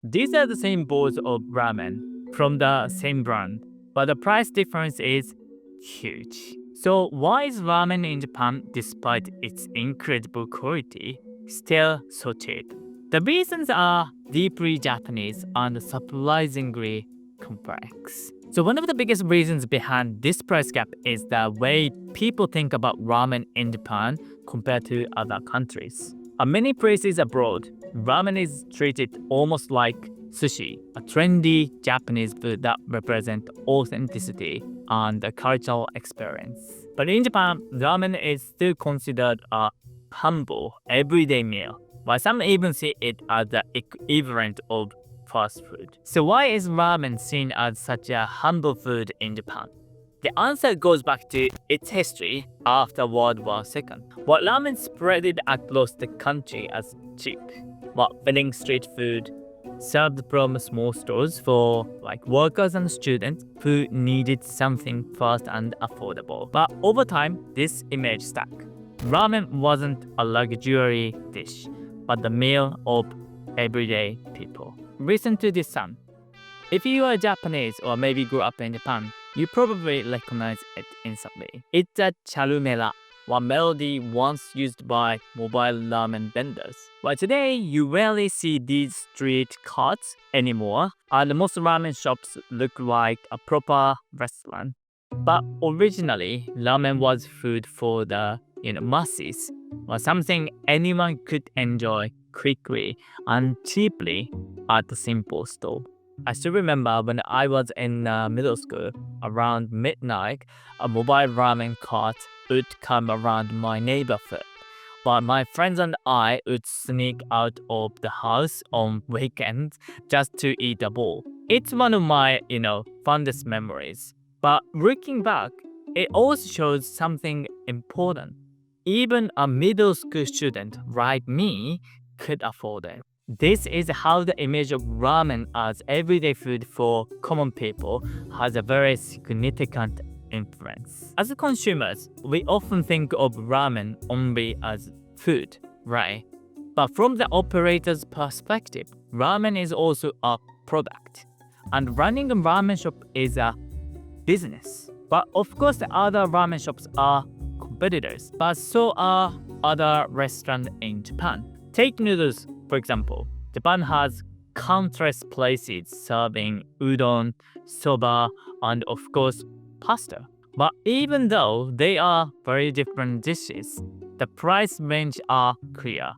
These are the same bowls of ramen from the same brand, but the price difference is huge. So why is ramen in Japan, despite its incredible quality, still so cheap? The reasons are deeply Japanese and surprisingly complex. So one of the biggest reasons behind this price gap is the way people think about ramen in Japan compared to other countries. In many places abroad, ramen is treated almost like sushi, a trendy Japanese food that represents authenticity and a cultural experience. But in Japan, ramen is still considered a humble, everyday meal, while some even see it as the equivalent of fast food. So why is ramen seen as such a humble food in Japan? The answer goes back to its history after World War II. While ramen spread across the country as cheap, while vending street food served from small stores for workers and students who needed something fast and affordable. But over time, this image stuck. Ramen wasn't a luxury dish, but the meal of everyday people. Listen to this sound. If you are Japanese or maybe grew up in Japan, you probably recognize it instantly. It's a charumela, one melody once used by mobile ramen vendors. But today, you rarely see these street carts anymore, and most ramen shops look like a proper restaurant. But originally, ramen was food for the masses, or something anyone could enjoy quickly and cheaply at a simple store. I still remember when I was in middle school, around midnight, a mobile ramen cart would come around my neighborhood. But my friends and I would sneak out of the house on weekends just to eat a bowl. It's one of my, fondest memories. But looking back, it also shows something important. Even a middle school student like me could afford it. This is how the image of ramen as everyday food for common people has a very significant influence. As consumers, we often think of ramen only as food, right? But from the operator's perspective, ramen is also a product. And running a ramen shop is a business. But of course, the other ramen shops are competitors, but so are other restaurants in Japan. Take noodles, for example. Japan has countless places serving udon, soba, and of course, pasta. But even though they are very different dishes, the price range are clear.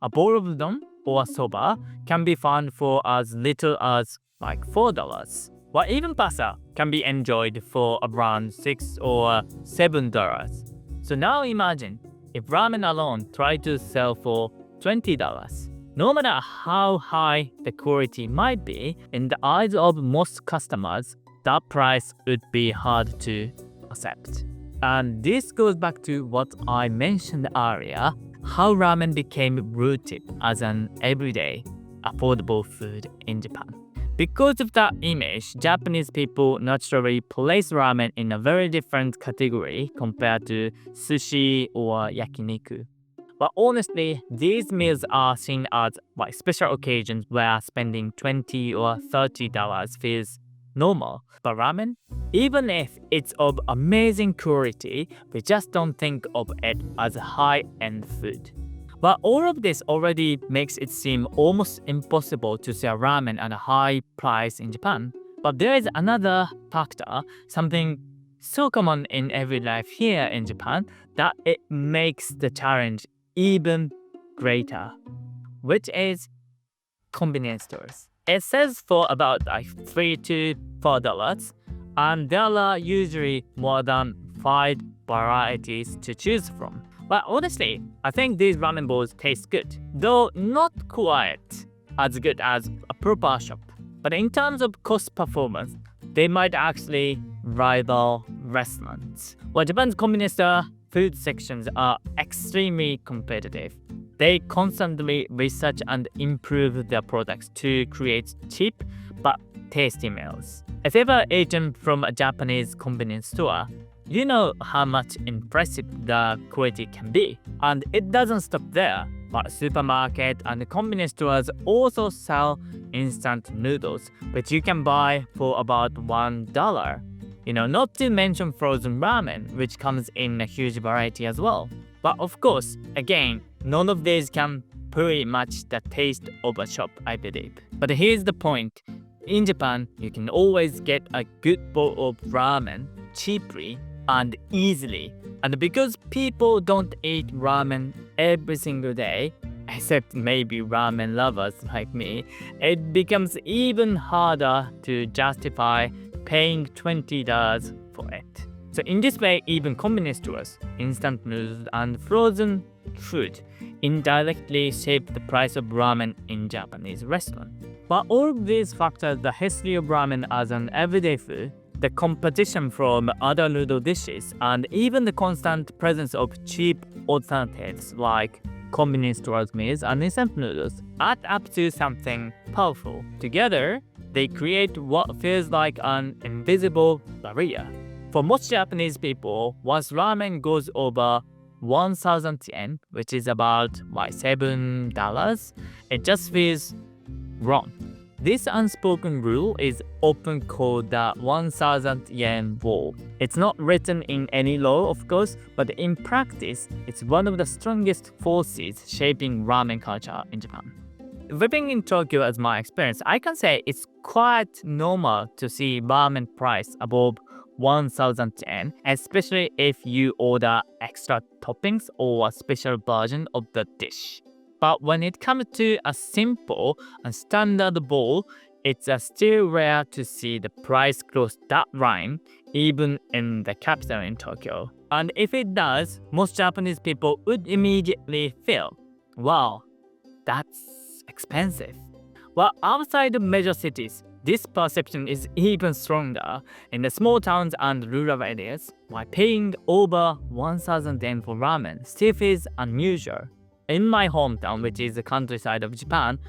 A bowl of udon or soba can be found for as little as $4, while even pasta can be enjoyed for around $6 or $7. So now imagine if ramen alone tried to sell for $20. No matter how high the quality might be, in the eyes of most customers, that price would be hard to accept. And this goes back to what I mentioned earlier, how ramen became rooted as an everyday, affordable food in Japan. Because of that image, Japanese people naturally place ramen in a very different category compared to sushi or yakiniku. But honestly, these meals are seen as special occasions where spending $20 or $30 feels normal. But ramen, even if it's of amazing quality, we just don't think of it as a high-end food. But all of this already makes it seem almost impossible to sell ramen at a high price in Japan. But there is another factor, something so common in everyday life here in Japan, that it makes the challenge even greater, which is convenience stores. It sells for about $3 to $4, and there are usually more than 5 varieties to choose from. But honestly, I think these ramen bowls taste good, though not quite as good as a proper shop. But in terms of cost performance, they might actually rival restaurants. While Japan's convenience store food sections are extremely competitive. They constantly research and improve their products to create cheap but tasty meals. If you've ever eaten from a Japanese convenience store, you know how much impressive the quality can be. And it doesn't stop there, but supermarket and convenience stores also sell instant noodles, which you can buy for about $1. Not to mention frozen ramen, which comes in a huge variety as well. But of course, again, none of these can pretty match the taste of a shop, I believe. But here's the point. In Japan, you can always get a good bowl of ramen cheaply and easily. And because people don't eat ramen every single day, except maybe ramen lovers like me, it becomes even harder to justify paying $20 for it. So in this way, even convenience stores, instant noodles and frozen food indirectly shape the price of ramen in Japanese restaurants. But all of these factors, the history of ramen as an everyday food, the competition from other noodle dishes, and even the constant presence of cheap alternatives like convenience stores meals and instant noodles add up to something powerful. Together, they create what feels like an invisible barrier. For most Japanese people, once ramen goes over 1,000 yen, which is about $7, it just feels wrong. This unspoken rule is often called the 1,000 yen rule. It's not written in any law, of course, but in practice, it's one of the strongest forces shaping ramen culture in Japan. Living in Tokyo as my experience, I can say it's quite normal to see ramen price above 1,000 yen, especially if you order extra toppings or a special version of the dish. But when it comes to a simple and standard bowl, it's still rare to see the price cross that line, even in the capital in Tokyo. And if it does, most Japanese people would immediately feel, wow, that's expensive. While outside of major cities, this perception is even stronger. In the small towns and rural areas, while paying over 1,000 yen for ramen still feels unusual. In my hometown, which is the countryside of Japan,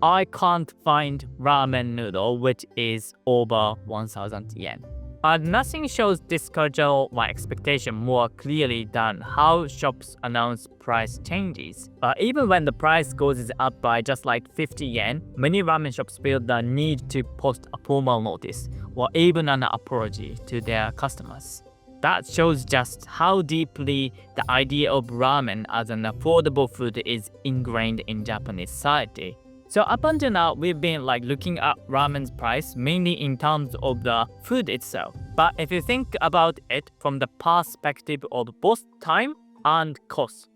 I can't find ramen noodle which is over 1,000 yen. And nothing shows this cultural expectation more clearly than how shops announce price changes. Even when the price goes up by just like 50 yen, many ramen shops feel the need to post a formal notice or even an apology to their customers. That shows just how deeply the idea of ramen as an affordable food is ingrained in Japanese society. So up until now, we've been looking at ramen's price mainly in terms of the food itself. But if you think about it from the perspective of both time and cost,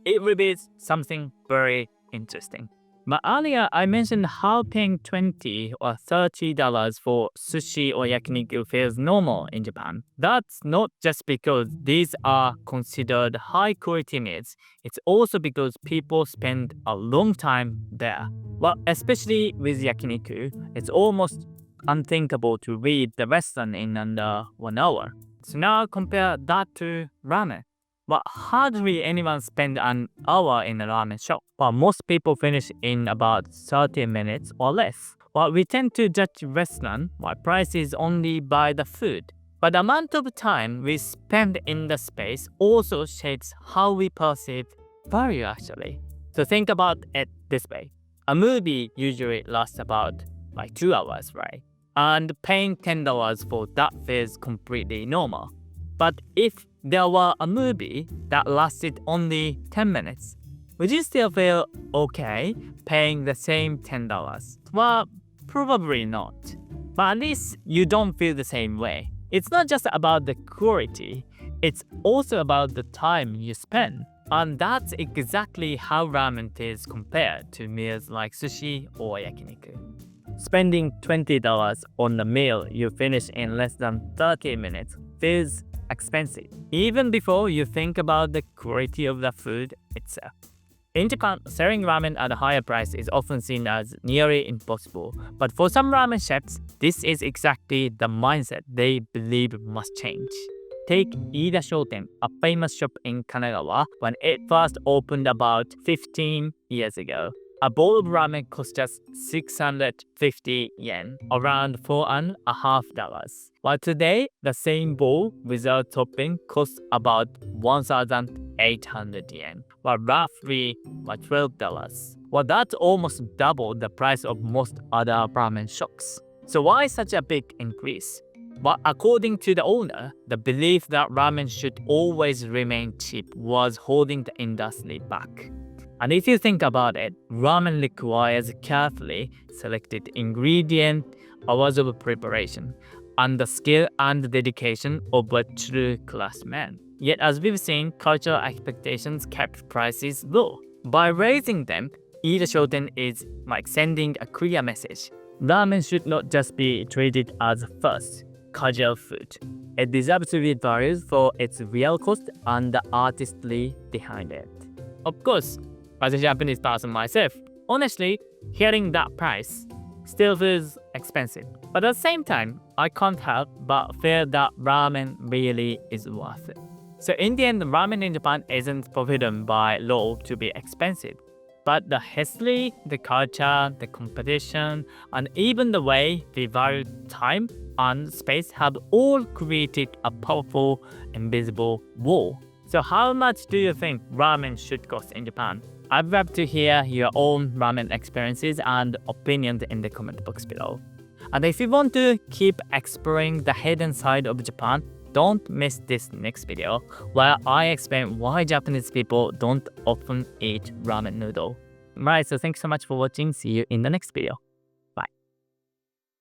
it reveals something very interesting. But earlier, I mentioned how paying $20 or $30 for sushi or yakiniku feels normal in Japan. That's not just because these are considered high-quality meals. It's also because people spend a long time there. Well, especially with yakiniku, it's almost unthinkable to read the restaurant in under 1 hour. So now compare that to ramen. But hardly anyone spend an hour in a ramen shop. But most people finish in about 30 minutes or less. While we tend to judge restaurant, while price is only by the food. But the amount of time we spend in the space also shapes how we perceive value actually. So think about it this way. A movie usually lasts about 2 hours, right? And paying $10 for that feels completely normal. But if there were a movie that lasted only 10 minutes, would you still feel okay paying the same $10? Well, probably not. But at least you don't feel the same way. It's not just about the quality, it's also about the time you spend. And that's exactly how ramen is compared to meals like sushi or yakiniku. Spending $20 on a meal you finish in less than 30 minutes feels expensive, even before you think about the quality of the food itself. In Japan, selling ramen at a higher price is often seen as nearly impossible, but for some ramen chefs, this is exactly the mindset they believe must change. Take Ida Shoten, a famous shop in Kanagawa, when it first opened about 15 years ago. A bowl of ramen cost just 650 yen, around $4.50. While today, the same bowl without topping costs about 1,800 yen, or roughly $12. Well, that's almost double the price of most other ramen shops. So why such a big increase? But according to the owner, the belief that ramen should always remain cheap was holding the industry back. And if you think about it, ramen requires carefully selected ingredient, hours of preparation, and the skill and dedication of a true craftsman. Yet as we've seen, cultural expectations kept prices low. By raising them, Ida Shoten is like sending a clear message. Ramen should not just be treated as fast, casual food. It deserves to be valued for its real cost and the artistry behind it. Of course, as a Japanese person myself, honestly, hearing that price still feels expensive. But at the same time, I can't help but feel that ramen really is worth it. So in the end, ramen in Japan isn't forbidden by law to be expensive. But the history, the culture, the competition, and even the way we value time and space have all created a powerful, invisible wall. So how much do you think ramen should cost in Japan? I'd love to hear your own ramen experiences and opinions in the comment box below. And if you want to keep exploring the hidden side of Japan, don't miss this next video where I explain why Japanese people don't often eat ramen noodle. Right, so thanks so much for watching. See you in the next video.